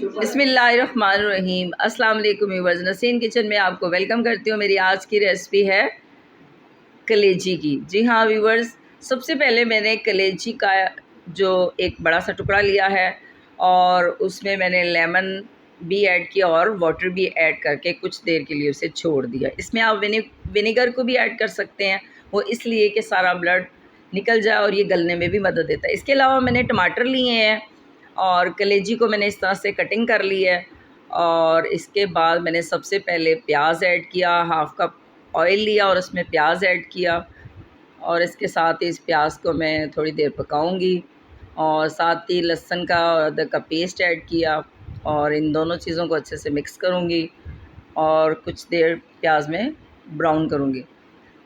बिस्मिल्लाहिर्रहमानिर्रहीम। अस्सलाम वालेकुम व्यूअर्स, नसीन किचन में आपको वेलकम करती हूँ। मेरी आज की रेसिपी है कलेजी की। जी हाँ व्यूअर्स, सबसे पहले मैंने कलेजी का जो एक बड़ा सा टुकड़ा लिया है और उसमें मैंने लेमन भी ऐड किया और वाटर भी ऐड करके कुछ देर के लिए उसे छोड़ दिया। इसमें आप विनेगर को भी ऐड कर सकते हैं, वो इसलिए कि सारा ब्लड निकल जाए और ये गलने में भी मदद देता है। इसके अलावा मैंने टमाटर लिए हैं और कलेजी को मैंने इस तरह से कटिंग कर ली है। और इसके बाद मैंने सबसे पहले प्याज ऐड किया, हाफ़ कप ऑयल लिया और उसमें प्याज ऐड किया और इसके साथ ही इस प्याज को मैं थोड़ी देर पकाऊंगी और साथ ही लहसुन का और अदरक का पेस्ट ऐड किया और इन दोनों चीज़ों को अच्छे से मिक्स करूंगी और कुछ देर प्याज में ब्राउन करूंगी।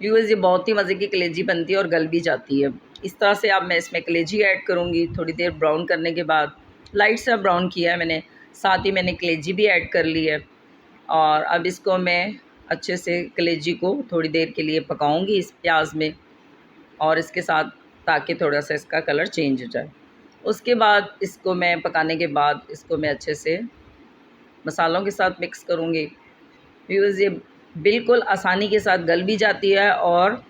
व्यूअर्स, ये बहुत ही मज़े की कलेजी बनती है और गल भी जाती है। इस तरह से अब मैं इसमें कलेजी ऐड करूँगी। थोड़ी देर ब्राउन करने के बाद लाइट सा ब्राउन किया है मैंने, साथ ही मैंने कलेजी भी ऐड कर ली है और अब इसको मैं अच्छे से कलेजी को थोड़ी देर के लिए पकाऊंगी इस प्याज में और इसके साथ, ताकि थोड़ा सा इसका कलर चेंज हो जाए। उसके बाद इसको मैं पकाने के बाद इसको मैं अच्छे से मसालों के साथ मिक्स करूँगी। व्यूअर्स, ये बिल्कुल आसानी के साथ गल भी जाती है और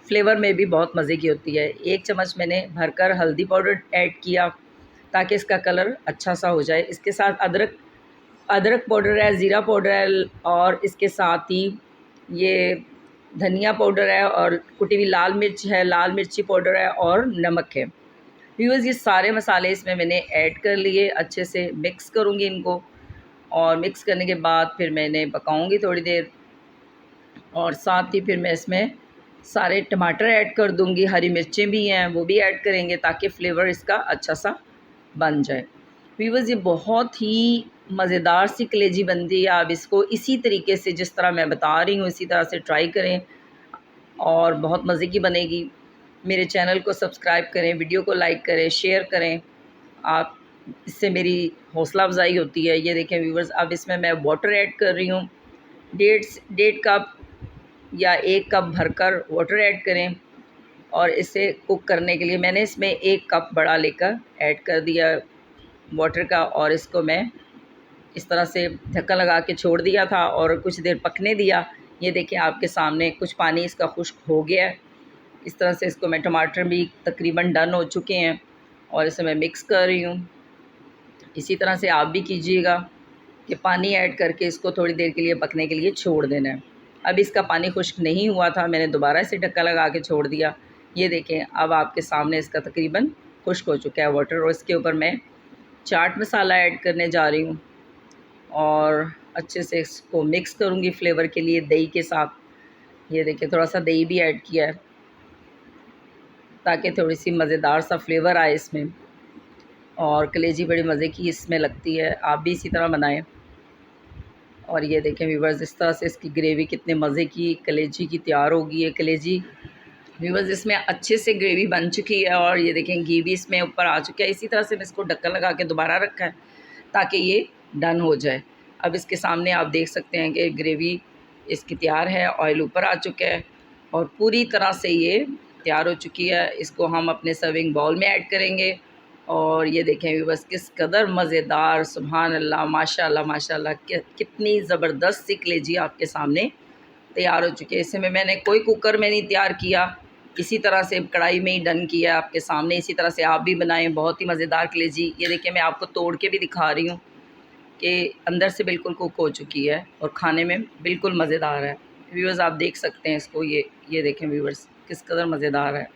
फ्लेवर में भी बहुत मज़े की होती है। 1 चम्मच मैंने भरकर हल्दी पाउडर ऐड किया ताकि इसका कलर अच्छा सा हो जाए। इसके साथ अदरक अदरक पाउडर है, ज़ीरा पाउडर है और इसके साथ ही ये धनिया पाउडर है और कुटी हुई लाल मिर्च है, लाल मिर्ची पाउडर है और नमक है। व्यूअर्स, ये सारे मसाले इसमें मैंने ऐड कर लिए। अच्छे से मिक्स करूँगी इनको और मिक्स करने के बाद फिर मैंने पकाऊँगी थोड़ी देर और साथ ही फिर मैं इसमें सारे टमाटर ऐड कर दूँगी। हरी मिर्चें भी हैं, वो भी ऐड करेंगे ताकि फ्लेवर इसका अच्छा सा बन जाए। व्यूअर्स, ये बहुत ही मज़ेदार सी कलेजी बनती है। आप इसको इसी तरीके से, जिस तरह मैं बता रही हूँ, इसी तरह से ट्राई करें और बहुत मज़े की बनेगी। मेरे चैनल को सब्सक्राइब करें, वीडियो को लाइक करें, शेयर करें। आप इससे मेरी हौसला अफ़ज़ाई होती है। ये देखें व्यूअर्स, अब इसमें मैं वाटर ऐड कर रही हूँ। 1.5 कप या 1 कप भरकर वाटर ऐड करें और इसे कुक करने के लिए मैंने इसमें 1 कप बड़ा लेकर ऐड कर दिया वाटर का और इसको मैं इस तरह से ढक्कन लगा के छोड़ दिया था और कुछ देर पकने दिया। ये देखिए आपके सामने कुछ पानी इसका खुश्क हो गया है। इस तरह से इसको मैं, टमाटर भी तकरीबन डन हो चुके हैं और इसे मैं मिक्स कर रही हूँ। इसी तरह से आप भी कीजिएगा कि पानी ऐड करके इसको थोड़ी देर के लिए पकने के लिए छोड़ देना है। अब इसका पानी खुश्क नहीं हुआ था, मैंने दोबारा इसे ढक्कन लगा के छोड़ दिया। ये देखें अब आपके सामने इसका तकरीबन खुश्क हो चुका है वाटर और इसके ऊपर मैं चाट मसाला ऐड करने जा रही हूँ और अच्छे से इसको मिक्स करूँगी फ्लेवर के लिए दही के साथ। ये देखिए थोड़ा सा दही भी ऐड किया है ताकि थोड़ी सी मज़ेदार सा फ्लेवर आए इसमें और कलेजी बड़ी मज़े की इसमें लगती है। आप भी इसी तरह बनाएं। और ये देखें व्यूवर्स, इस तरह से इसकी ग्रेवी कितने मज़े की कलेजी की तैयार होगी। ये कलेजी व्यूवर्स, इसमें अच्छे से ग्रेवी बन चुकी है और ये देखें घी भी इसमें ऊपर आ चुका है। इसी तरह से मैं इसको ढक्कन लगा के दोबारा रखा है ताकि ये डन हो जाए। अब इसके सामने आप देख सकते हैं कि ग्रेवी इसकी तैयार है, ऑयल ऊपर आ चुका है और पूरी तरह से ये तैयार हो चुकी है। इसको हम अपने सर्विंग बाउल में ऐड करेंगे और ये देखें व्यूअर्स, किस कदर मज़ेदार, सुभान अल्लाह, माशाल्लाह माशाल्लाह, कितनी ज़बरदस्त सी कलेजी आपके सामने तैयार हो चुकी है। इसमें मैंने कोई कुकर में नहीं तैयार किया, इसी तरह से कढ़ाई में ही डन किया आपके सामने। इसी तरह से आप भी बनाएं, बहुत ही मज़ेदार कलेजी। ये देखिए मैं आपको तोड़ के भी दिखा रही हूँ कि अंदर से बिल्कुल कुक हो चुकी है और खाने में बिल्कुल मज़ेदार है। व्यूअर्स, आप देख सकते हैं इसको, ये देखें व्यूअर्स, किस कदर मज़ेदार है।